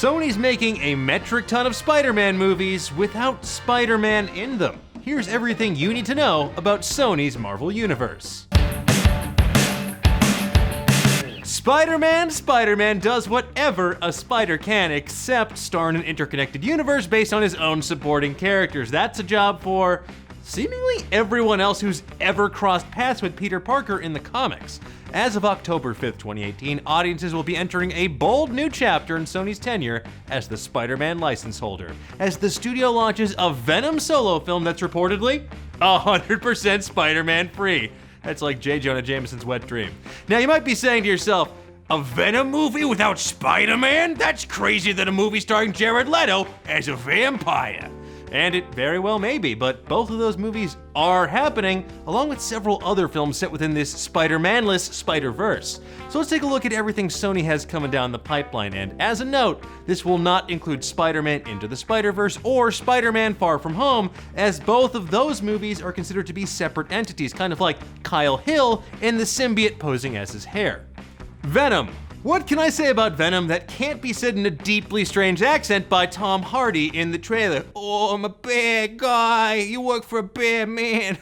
Sony's making a metric ton of Spider-Man movies without Spider-Man in them. Here's everything you need to know about Sony's Marvel Universe. Spider-Man does whatever a spider can except star in an interconnected universe based on his own supporting characters. That's a job for seemingly everyone else who's ever crossed paths with Peter Parker in the comics. As of October 5th, 2018, audiences will be entering a bold new chapter in Sony's tenure as the Spider-Man license holder, as the studio launches a Venom solo film that's reportedly 100% Spider-Man free. That's like J. Jonah Jameson's wet dream. Now you might be saying to yourself, a Venom movie without Spider-Man? That's crazier than a movie starring Jared Leto as a vampire. And it very well may be, but both of those movies are happening, along with several other films set within this Spider-Man-less Spider-Verse. So let's take a look at everything Sony has coming down the pipeline, and as a note, this will not include Spider-Man Into the Spider-Verse or Spider-Man Far From Home, as both of those movies are considered to be separate entities, kind of like Kyle Hill and the symbiote posing as his hair. Venom. What can I say about Venom that can't be said in a deeply strange accent by Tom Hardy in the trailer? Oh, I'm a bad guy. You work for a bad man.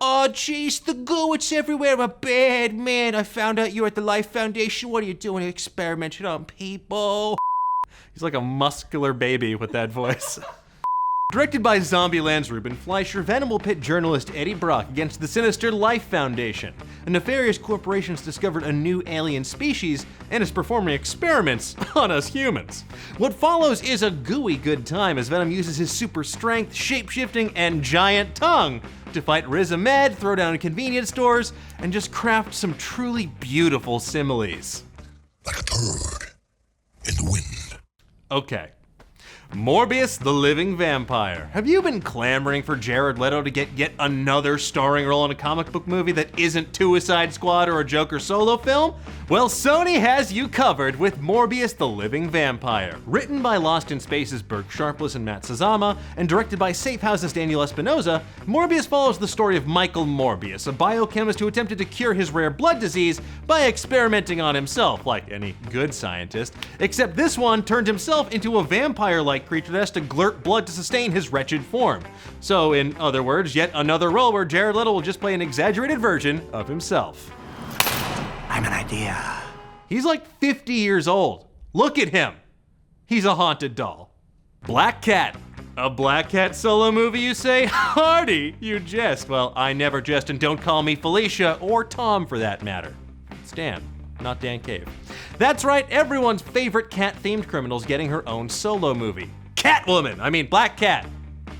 Oh, jeez, the goo, it's everywhere. I'm a bad man. I found out you're at the Life Foundation. What are you doing experimenting on people? He's like a muscular baby with that voice. Directed by Zombieland's Ruben Fleischer, Venom will pit journalist Eddie Brock against the sinister Life Foundation. A nefarious corporation has discovered a new alien species and is performing experiments on us humans. What follows is a gooey good time as Venom uses his super strength, shape-shifting, and giant tongue to fight Riz Ahmed, throw down convenience stores, and just craft some truly beautiful similes. Like a turd in the wind. Okay. Morbius the Living Vampire. Have you been clamoring for Jared Leto to get yet another starring role in a comic book movie that isn't Suicide Squad or a Joker solo film? Well, Sony has you covered with Morbius the Living Vampire. Written by Lost in Space's Burke Sharpless and Matt Sazama, and directed by Safe House's Daniel Espinosa, Morbius follows the story of Michael Morbius, a biochemist who attempted to cure his rare blood disease by experimenting on himself, like any good scientist, except this one turned himself into a vampire-like creature that has to glurt blood to sustain his wretched form. So, in other words, yet another role where Jared Leto will just play an exaggerated version of himself. I'm an idea. He's like 50 years old. Look at him. He's a haunted doll. Black Cat. A Black Cat solo movie, you say? Hardy, you jest. Well, I never jest, and don't call me Felicia, or Tom for that matter. It's Dan, not Dan Cave. That's right, everyone's favorite cat-themed criminal's getting her own solo movie. Black Cat.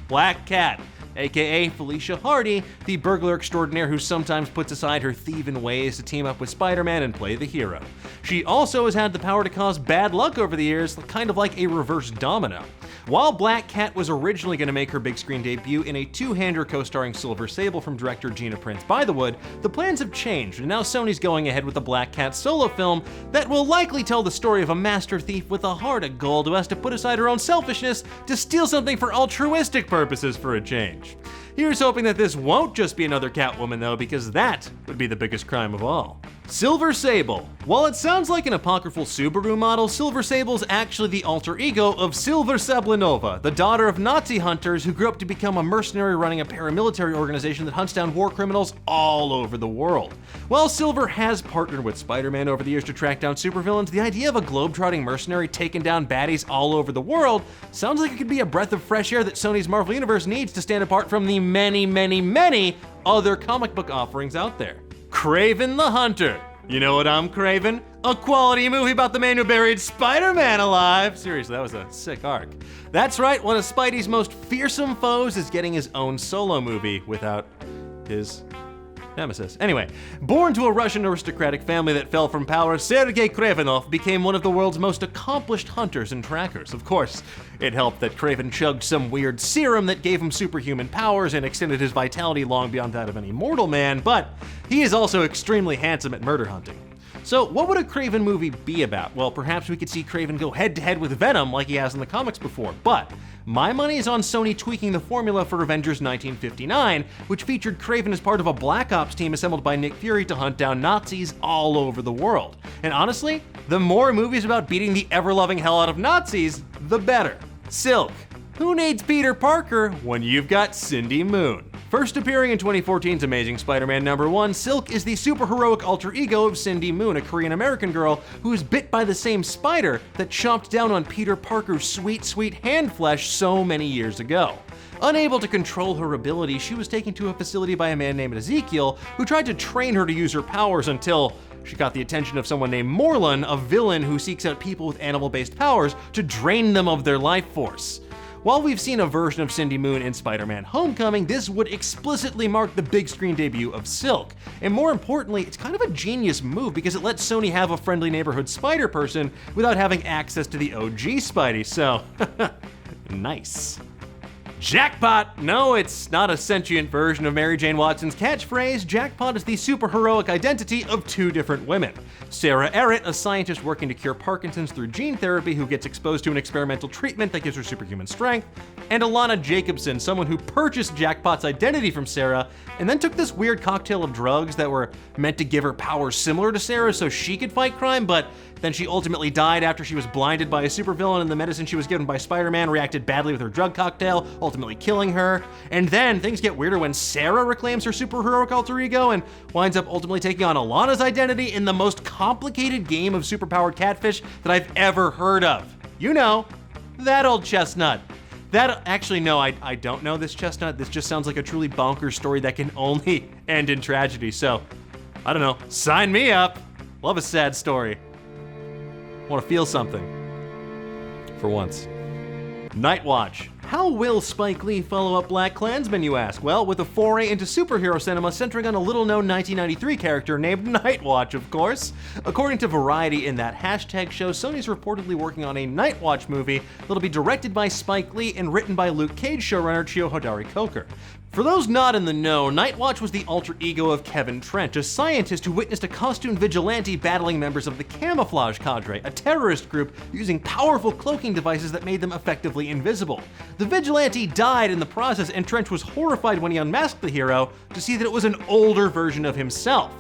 Black Cat, aka Felicia Hardy, the burglar extraordinaire who sometimes puts aside her thieving ways to team up with Spider-Man and play the hero. She also has had the power to cause bad luck over the years, kind of like a reverse domino. While Black Cat was originally going to make her big screen debut in a two-hander co-starring Silver Sable from director Gina Prince Bythewood, the plans have changed, and now Sony's going ahead with a Black Cat solo film that will likely tell the story of a master thief with a heart of gold who has to put aside her own selfishness to steal something for altruistic purposes for a change. Here's hoping that this won't just be another Catwoman though, because that would be the biggest crime of all. Silver Sable. While it sounds like an apocryphal Subaru model, Silver Sable's actually the alter ego of Silver Sablinova, the daughter of Nazi hunters who grew up to become a mercenary running a paramilitary organization that hunts down war criminals all over the world. While Silver has partnered with Spider-Man over the years to track down supervillains, the idea of a globe-trotting mercenary taking down baddies all over the world sounds like it could be a breath of fresh air that Sony's Marvel Universe needs to stand apart from the many other comic book offerings out there. Kraven the Hunter. You know what I'm craving? A quality movie about the man who buried Spider-Man alive. Seriously, that was a sick arc. That's right, one of Spidey's most fearsome foes is getting his own solo movie without his nemesis. Anyway, born to a Russian aristocratic family that fell from power, Sergei Kravenov became one of the world's most accomplished hunters and trackers. Of course, it helped that Kraven chugged some weird serum that gave him superhuman powers and extended his vitality long beyond that of any mortal man, but he is also extremely handsome at murder hunting. So what would a Kraven movie be about? Well, perhaps we could see Kraven go head-to-head with Venom like he has in the comics before, but my money is on Sony tweaking the formula for Avengers 1959, which featured Kraven as part of a Black Ops team assembled by Nick Fury to hunt down Nazis all over the world. And honestly, the more movies about beating the ever-loving hell out of Nazis, the better. Silk. Who needs Peter Parker when you've got Cindy Moon? First appearing in 2014's Amazing Spider-Man #1, Silk is the superheroic alter ego of Cindy Moon, a Korean-American girl who was bit by the same spider that chomped down on Peter Parker's sweet, sweet hand flesh so many years ago. Unable to control her ability, she was taken to a facility by a man named Ezekiel, who tried to train her to use her powers until she got the attention of someone named Morlun, a villain who seeks out people with animal-based powers to drain them of their life force. While we've seen a version of Cindy Moon in Spider-Man Homecoming, this would explicitly mark the big screen debut of Silk. And more importantly, it's kind of a genius move because it lets Sony have a friendly neighborhood Spider-Person without having access to the OG Spidey, so nice. Jackpot! No, it's not a sentient version of Mary Jane Watson's catchphrase. Jackpot is the superheroic identity of two different women. Sarah Errett, a scientist working to cure Parkinson's through gene therapy who gets exposed to an experimental treatment that gives her superhuman strength, and Alana Jacobson, someone who purchased Jackpot's identity from Sarah and then took this weird cocktail of drugs that were meant to give her powers similar to Sarah so she could fight crime, but then she ultimately died after she was blinded by a supervillain and the medicine she was given by Spider-Man reacted badly with her drug cocktail, ultimately killing her. And then things get weirder when Sarah reclaims her superheroic alter ego and winds up ultimately taking on Alana's identity in the most complicated game of superpowered catfish that I've ever heard of. You know, that old chestnut. Actually, no, I don't know this chestnut. This just sounds like a truly bonkers story that can only end in tragedy. So, I don't know, sign me up. Love a sad story. Want to feel something. For once. Nightwatch. How will Spike Lee follow up Black Klansman, you ask? Well, with a foray into superhero cinema centering on a little-known 1993 character named Nightwatch, of course. According to Variety, in that hashtag show, Sony's reportedly working on a Nightwatch movie that'll be directed by Spike Lee and written by Luke Cage showrunner Chio Hodari Coker. For those not in the know, Nightwatch was the alter ego of Kevin Trent, a scientist who witnessed a costumed vigilante battling members of the Camouflage Cadre, a terrorist group using powerful cloaking devices that made them effectively invisible. The vigilante died in the process, and Trent was horrified when he unmasked the hero to see that it was an older version of himself.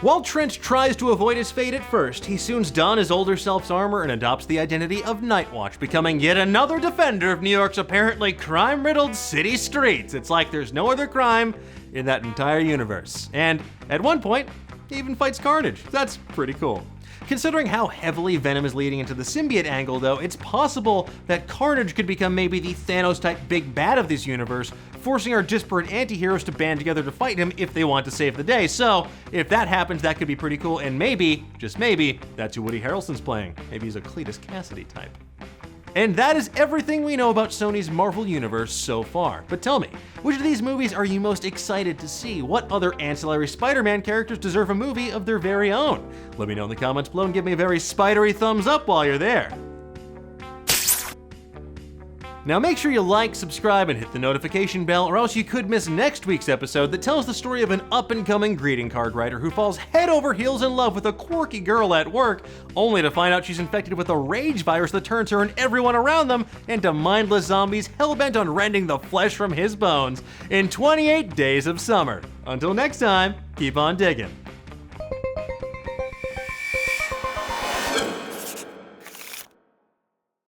While Trent tries to avoid his fate at first, he soon dons his older self's armor and adopts the identity of Nightwatch, becoming yet another defender of New York's apparently crime-riddled city streets. It's like there's no other crime in that entire universe. And at one point, he even fights Carnage. That's pretty cool. Considering how heavily Venom is leading into the symbiote angle, though, it's possible that Carnage could become maybe the Thanos-type big bad of this universe, forcing our disparate anti-heroes to band together to fight him if they want to save the day. So, if that happens, that could be pretty cool, and maybe, just maybe, that's who Woody Harrelson's playing. Maybe he's a Cletus Cassidy type. And that is everything we know about Sony's Marvel Universe so far. But tell me, which of these movies are you most excited to see? What other ancillary Spider-Man characters deserve a movie of their very own? Let me know in the comments below and give me a very spidery thumbs up while you're there. Now make sure you like, subscribe, and hit the notification bell, or else you could miss next week's episode that tells the story of an up-and-coming greeting card writer who falls head over heels in love with a quirky girl at work, only to find out she's infected with a rage virus that turns her and everyone around them into mindless zombies hell-bent on rending the flesh from his bones in 28 Days of Summer. Until next time, keep on digging.